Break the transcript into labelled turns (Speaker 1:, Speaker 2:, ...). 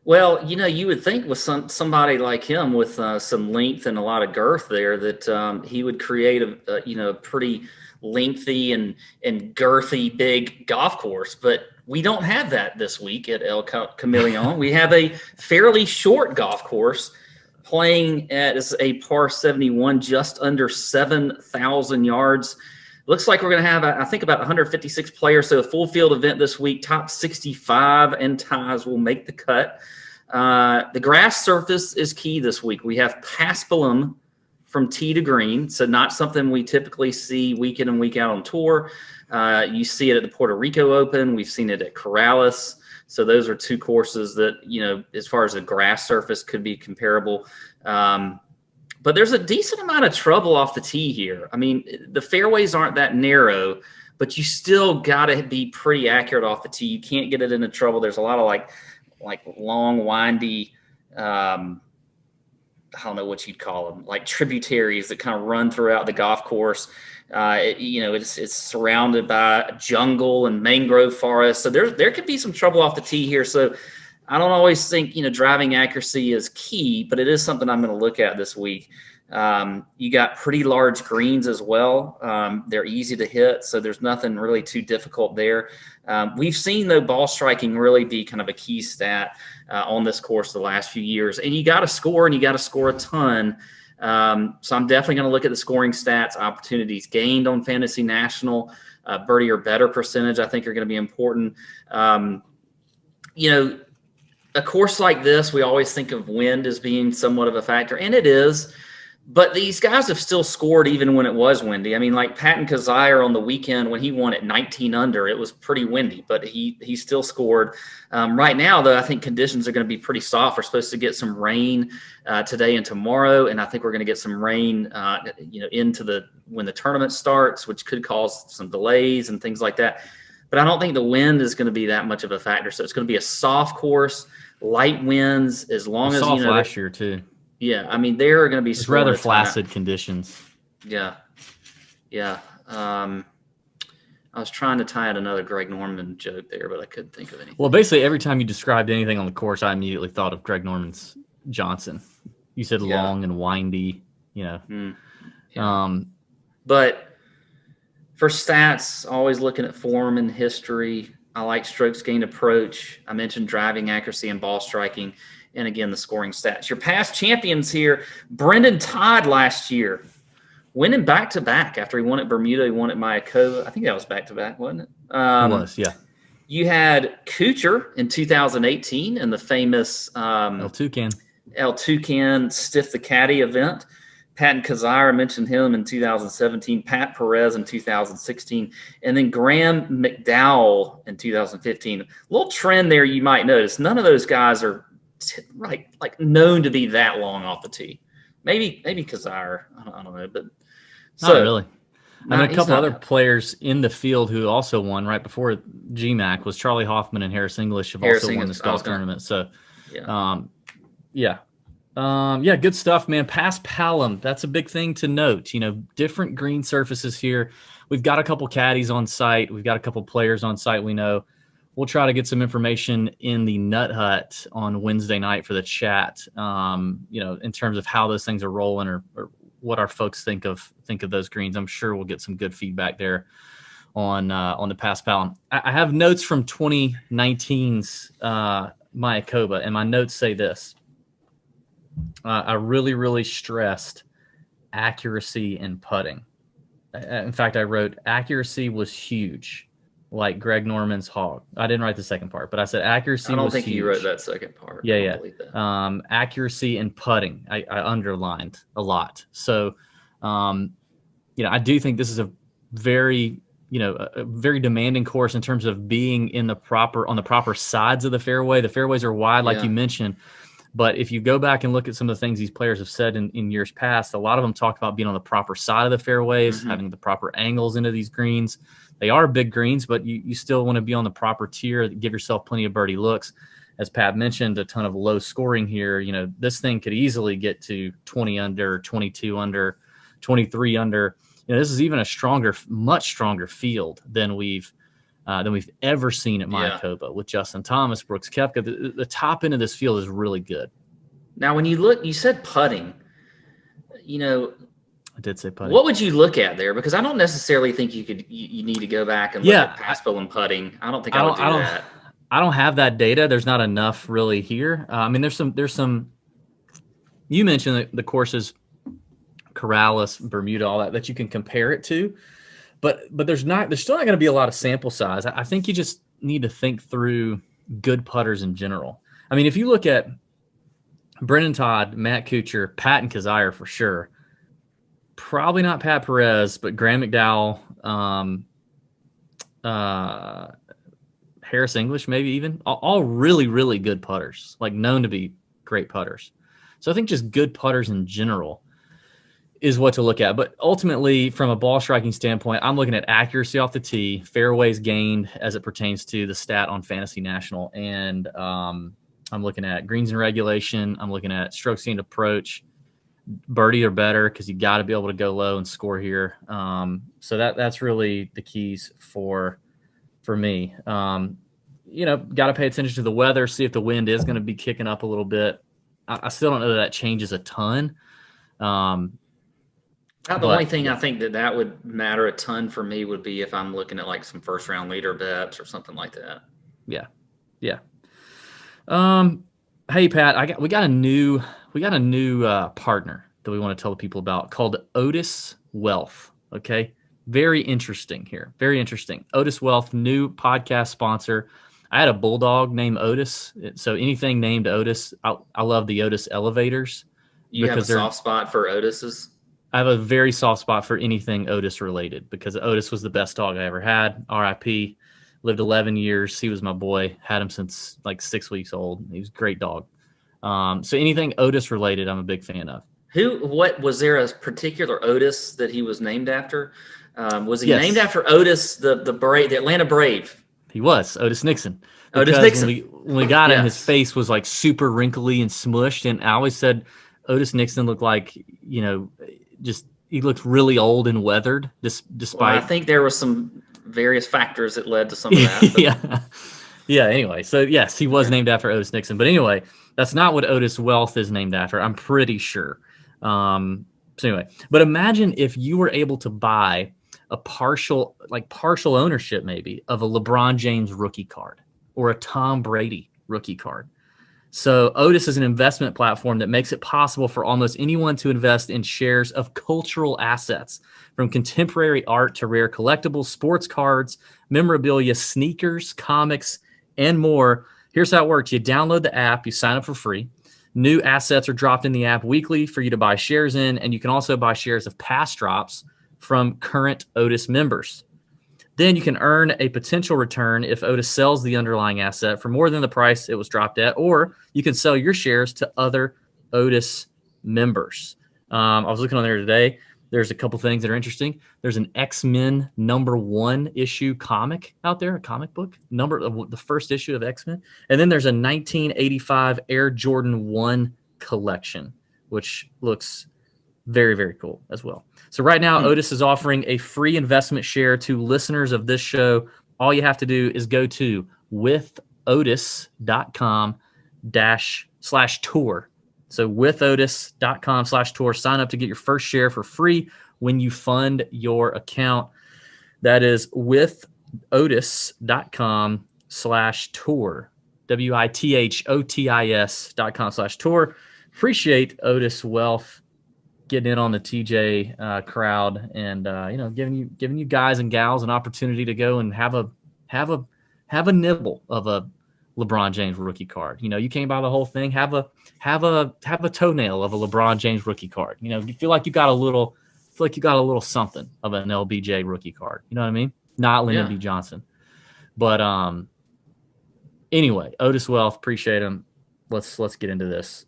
Speaker 1: Well, you would think with somebody like him with some length and a lot of girth there that he would create a pretty lengthy and girthy big golf course. But we don't have that this week at Camaleon. We have a fairly short golf course playing at a par 71, just under 7,000 yards. Looks like we're going to have, I think, about 156 players. So a full field event this week. Top 65 and ties will make the cut. The grass surface is key this week. We have paspalum from tee to green, so not something we typically see week in and week out on tour. You see it at the Puerto Rico Open. We've seen it at Corrales. So those are two courses that, as far as the grass surface could be comparable. But there's a decent amount of trouble off the tee here. I mean, the fairways aren't that narrow, but you still got to be pretty accurate off the tee. You can't get it into trouble. There's a lot of like long, windy, I don't know what you'd call them, like tributaries that kind of run throughout the golf course. It's surrounded by jungle and mangrove forest. So there could be some trouble off the tee here. So I don't always think, driving accuracy is key, but it is something I'm going to look at this week. You got pretty large greens as well. They're easy to hit, so there's nothing really too difficult there. We've seen, though, ball striking really be kind of a key stat on this course the last few years. And you got to score, and you got to score a ton. So I'm definitely going to look at the scoring stats, opportunities gained on Fantasy National, birdie or better percentage, I think are going to be important. A course like this, we always think of wind as being somewhat of a factor, and it is. But these guys have still scored even when it was windy. I mean, like Patton Kizzire on the weekend when he won at 19 under, it was pretty windy, but he still scored. Right now, though, I think conditions are going to be pretty soft. We're supposed to get some rain today and tomorrow, and I think we're going to get some rain, into when the tournament starts, which could cause some delays and things like that. But I don't think the wind is going to be that much of a factor. So it's going to be a soft course, light winds, as long as
Speaker 2: soft last year too.
Speaker 1: Yeah, I mean, they're going to be
Speaker 2: rather flaccid conditions.
Speaker 1: Yeah. I was trying to tie in another Greg Norman joke there, but I couldn't think of anything.
Speaker 2: Well, basically, every time you described anything on the course, I immediately thought of Greg Norman's Johnson. You said long and windy,
Speaker 1: Yeah.
Speaker 2: But
Speaker 1: for stats, always looking at form and history. I like strokes gained approach. I mentioned driving accuracy and ball striking. And again, the scoring stats. Your past champions here, Brendan Todd last year, winning back-to-back after he won at Bermuda, he won at Mayakoba. I think that was back-to-back, wasn't it?
Speaker 2: It was, yeah.
Speaker 1: You had Kuchar in 2018 in the famous
Speaker 2: El Toucan
Speaker 1: Stiff the Caddy event. Patton Kizzire, mentioned him in 2017. Pat Perez in 2016. And then Graham McDowell in 2015. A little trend there you might notice. None of those guys are like known to be that long off the tee. Maybe Kizzire. I don't know, but
Speaker 2: not really. I mean, a couple other players in the field who also won right before GMAC was Charlie Hoffman and Harris English have also won this golf tournament. So, good stuff, man. Paspalum, that's a big thing to note. Different green surfaces here. We've got a couple caddies on site. We've got a couple players on site we know. We'll try to get some information in the Nut Hut on Wednesday night for the chat, in terms of how those things are rolling or what our folks think of those greens. I'm sure we'll get some good feedback there on the Paspalum. I have notes from 2019's Mayakoba, and my notes say this. I really, really stressed accuracy and putting. In fact, I wrote accuracy was huge. Like Greg Norman's hog. I didn't write the second part, but I said accuracy was huge. I don't think
Speaker 1: you wrote that second part.
Speaker 2: Yeah. Accuracy and putting, I underlined a lot. So, I do think this is a very demanding course in terms of being on the proper sides of the fairway. The fairways are wide, like you mentioned. But if you go back and look at some of the things these players have said in years past, a lot of them talk about being on the proper side of the fairways, having the proper angles into these greens. They are big greens, but you still want to be on the proper tier, give yourself plenty of birdie looks. As Pat mentioned, a ton of low scoring here. This thing could easily get to 20 under, 22 under, 23 under. This is even a much stronger field than we've than we've ever seen at
Speaker 1: Yeah.
Speaker 2: Mayakoba with Justin Thomas, Brooks Koepka. The top end of this field is really good.
Speaker 1: Now, when you look, you said putting. You know,
Speaker 2: I did say putting.
Speaker 1: what would you look at there? Because I don't necessarily think you need to go back and look at Paspel and putting. I don't think I would do that.
Speaker 2: I don't have that data. There's not enough really here. I mean, there's some. You mentioned the courses, Corrales, Bermuda, all that you can compare it to, but there's still not going to be a lot of sample size. I think you just need to think through good putters in general. I mean, if you look at Brennan Todd, Matt Kuchar, Pat and Kazire for sure. Probably not Pat Perez, but Graham McDowell, Harris English, maybe even all really, really good putters, like known to be great putters. So I think just good putters in general is what to look at. But ultimately, from a ball striking standpoint, I'm looking at accuracy off the tee, fairways gained as it pertains to the stat on Fantasy National, and I'm looking at greens in regulation. I'm looking at strokes gained approach, birdie or better, because you got to be able to go low and score here. So that's really the keys for me. Got to pay attention to the weather, see if the wind is going to be kicking up a little bit. I still don't know that changes a ton.
Speaker 1: The only thing I think that would matter a ton for me would be if I'm looking at like some first round leader bets or something like that.
Speaker 2: Yeah. Hey Pat, we got a new partner that we want to tell the people about called Otis Wealth. Okay, very interesting here. Very interesting. Otis Wealth, new podcast sponsor. I had a bulldog named Otis, so anything named Otis, I love the Otis elevators.
Speaker 1: You have a soft spot for Otis's?
Speaker 2: I have a very soft spot for anything Otis related because Otis was the best dog I ever had. R.I.P. Lived 11 years. He was my boy. Had him since like 6 weeks old. He was a great dog. So anything Otis related, I'm a big fan of.
Speaker 1: What was there a particular Otis that he was named after? Was he named after Otis, the Atlanta Brave?
Speaker 2: He was Otis Nixon.
Speaker 1: Otis Nixon.
Speaker 2: When we got him, his face was like super wrinkly and smushed, and I always said Otis Nixon looked like he looked really old and weathered. Despite
Speaker 1: I think there were some various factors that led to some of that.
Speaker 2: Yeah. Anyway, so yes, he was named after Otis Nixon, but anyway, that's not what Otis Wealth is named after. I'm pretty sure. So anyway, but imagine if you were able to buy a partial ownership maybe of a LeBron James rookie card or a Tom Brady rookie card. So Otis is an investment platform that makes it possible for almost anyone to invest in shares of cultural assets, from contemporary art to rare collectibles, sports cards, memorabilia, sneakers, comics, and more. Here's how it works. You download the app, you sign up for free. New assets are dropped in the app weekly for you to buy shares in, and you can also buy shares of past drops from current Otis members. Then you can earn a potential return if Otis sells the underlying asset for more than the price it was dropped at, or you can sell your shares to other Otis members. I was looking on there today. There's a couple things that are interesting. There's an X-Men #1 issue comic out there, a comic book, the first issue of X-Men. And then there's a 1985 Air Jordan 1 collection, which looks very, very cool as well. So right now, Otis is offering a free investment share to listeners of this show. All you have to do is go to withotis.com/tour. So withotis.com/tour. Sign up to get your first share for free when you fund your account. That is withotis.com/tour. withotis.com/tour. Appreciate Otis Wealth getting in on the TJ crowd and giving you guys and gals an opportunity to go and have a nibble of a LeBron James rookie card. You can't buy the whole thing. Have a toenail of a LeBron James rookie card. You feel like you got a little something of an LBJ rookie card. You know what I mean? Not Lyndon B. Johnson. But anyway, Otis Wealth, appreciate him. Let's get into this.